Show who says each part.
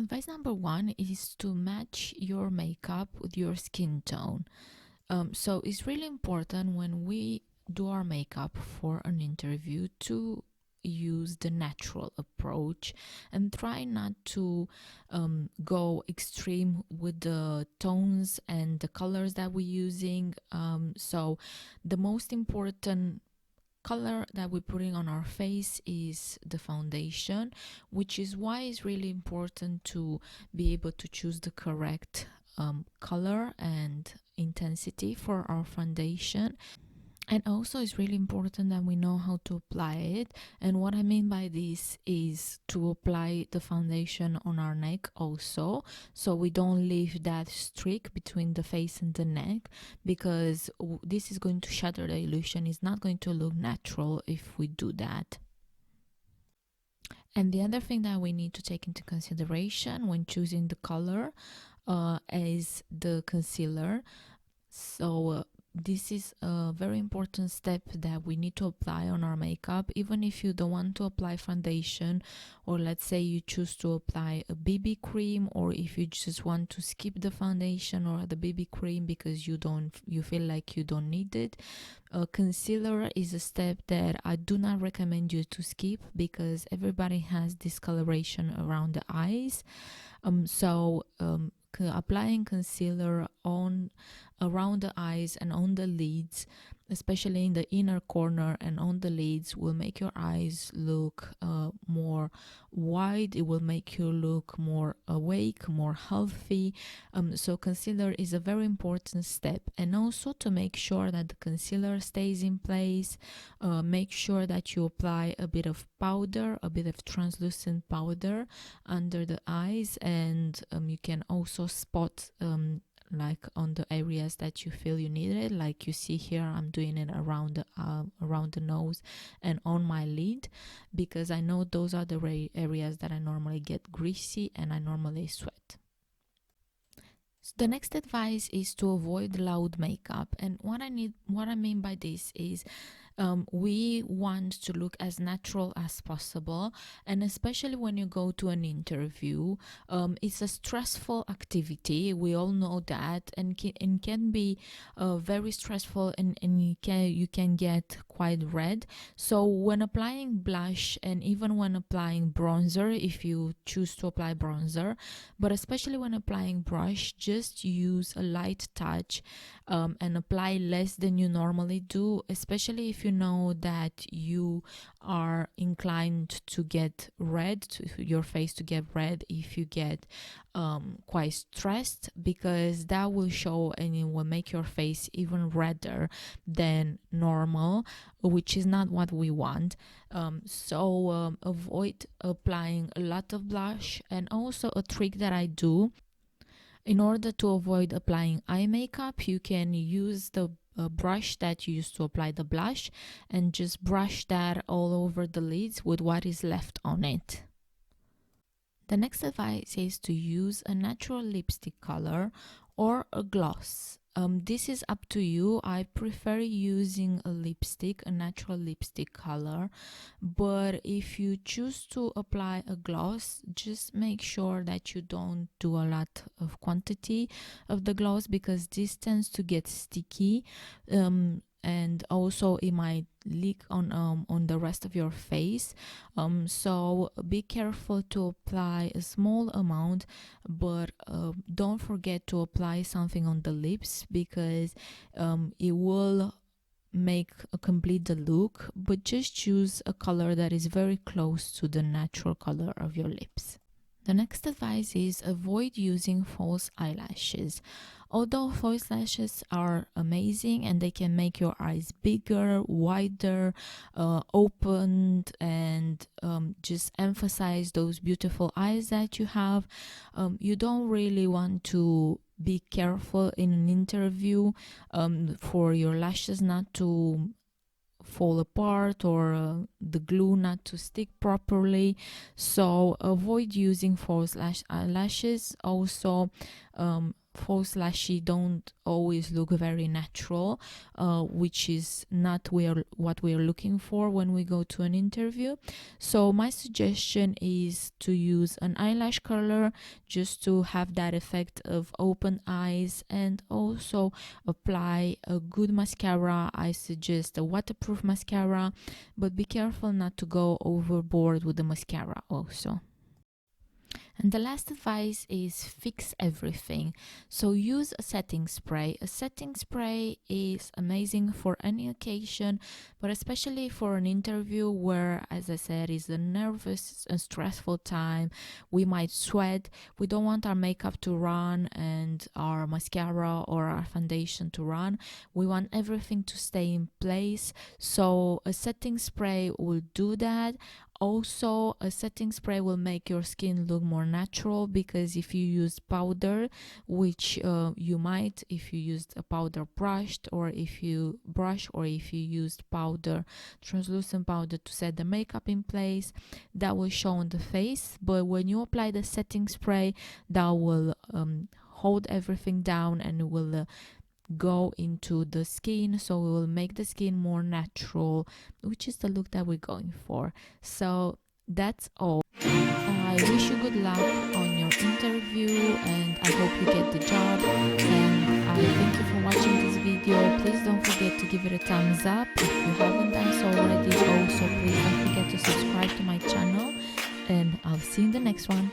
Speaker 1: Advice number one is to match your makeup with your skin tone. So it's really important when we do our makeup for an interview to use the natural approach and try not to go extreme with the tones and the colors that we're using. So the most important color that we're putting on our face is the foundation, which is why it's really important to be able to choose the correct color and intensity for our foundation. And also, it's really important that we know how to apply it. And what I mean by this is to apply the foundation on our neck also, so we don't leave that streak between the face and the neck, because this is going to shatter the illusion. It's not going to look natural if we do that. And the other thing that we need to take into consideration when choosing the color is the concealer. So this is a very important step that we need to apply on our makeup, even if you don't want to apply foundation, or let's say you choose to apply a BB cream, or if you just want to skip the foundation or the BB cream because you feel like you don't need it. Concealer is a step that I do not recommend you to skip, because everybody has discoloration around the eyes. Applying concealer on around the eyes and on the lids, especially in the inner corner and on the lids, will make your eyes look more wide. It will make you look more awake, more healthy. So concealer is a very important step. And also, to make sure that the concealer stays in place, make sure that you apply a bit of powder, a bit of translucent powder under the eyes, and you can also spot like on the areas that you feel you need it. Like you see here, I'm doing it around the nose and on my lid, because I know those are the areas that I normally get greasy and I normally sweat. So the next advice is to avoid loud makeup. And what I mean by this is we want to look as natural as possible, and especially when you go to an interview, it's a stressful activity. We all know that, and can be very stressful, and you can get quite red. So when applying blush, and even when applying bronzer, if you choose to apply bronzer, but especially when applying brush, just use a light touch and apply less than you normally do, especially if you know that you are inclined to get red, to your face to get red if you get quite stressed, because that will show and it will make your face even redder than normal, which is not what we want. So avoid applying a lot of blush. And also, a trick that I do, in order to avoid applying eye makeup, you can use the brush that you used to apply the blush and just brush that all over the lids with what is left on it. The next advice is to use a natural lipstick color or a gloss. This is up to you. I prefer using a natural lipstick color, but if you choose to apply a gloss, just make sure that you don't do a lot of quantity of the gloss, because this tends to get sticky, and also it might leak on the rest of your face. So be careful to apply a small amount, but don't forget to apply something on the lips, because it will complete the look, but just choose a color that is very close to the natural color of your lips. The next advice is avoid using false eyelashes. Although false lashes are amazing and they can make your eyes bigger, wider, opened, and just emphasize those beautiful eyes that you have, you don't really want to be careful in an interview for your lashes not to fall apart, or the glue not to stick properly. So avoid using false eyelashes. Also, false lashes don't always look very natural, which is not what we are looking for when we go to an interview. So my suggestion is to use an eyelash curler just to have that effect of open eyes, and also apply a good mascara. I suggest a waterproof mascara, but be careful not to go overboard with the mascara also. And the last advice is fix everything. So use a setting spray. A setting spray is amazing for any occasion, but especially for an interview where, as I said, is a nervous and stressful time. We might sweat. We don't want our makeup to run and our mascara or our foundation to run. We want everything to stay in place. So a setting spray will do that. Also, a setting spray will make your skin look more natural, because if you use powder, which you might if you used a powder brushed, or if you used powder, translucent powder, to set the makeup in place, that will show on the face. But when you apply the setting spray, that will hold everything down, and it will go into the skin, so it will make the skin more natural, which is the look that we're going for. So that's all. I wish you good luck on your interview, and I hope you get the job, and I thank you for watching this video. Please don't forget to give it a thumbs up if you haven't done so already. Also, please don't forget to subscribe to my channel, and I'll see you in the next one.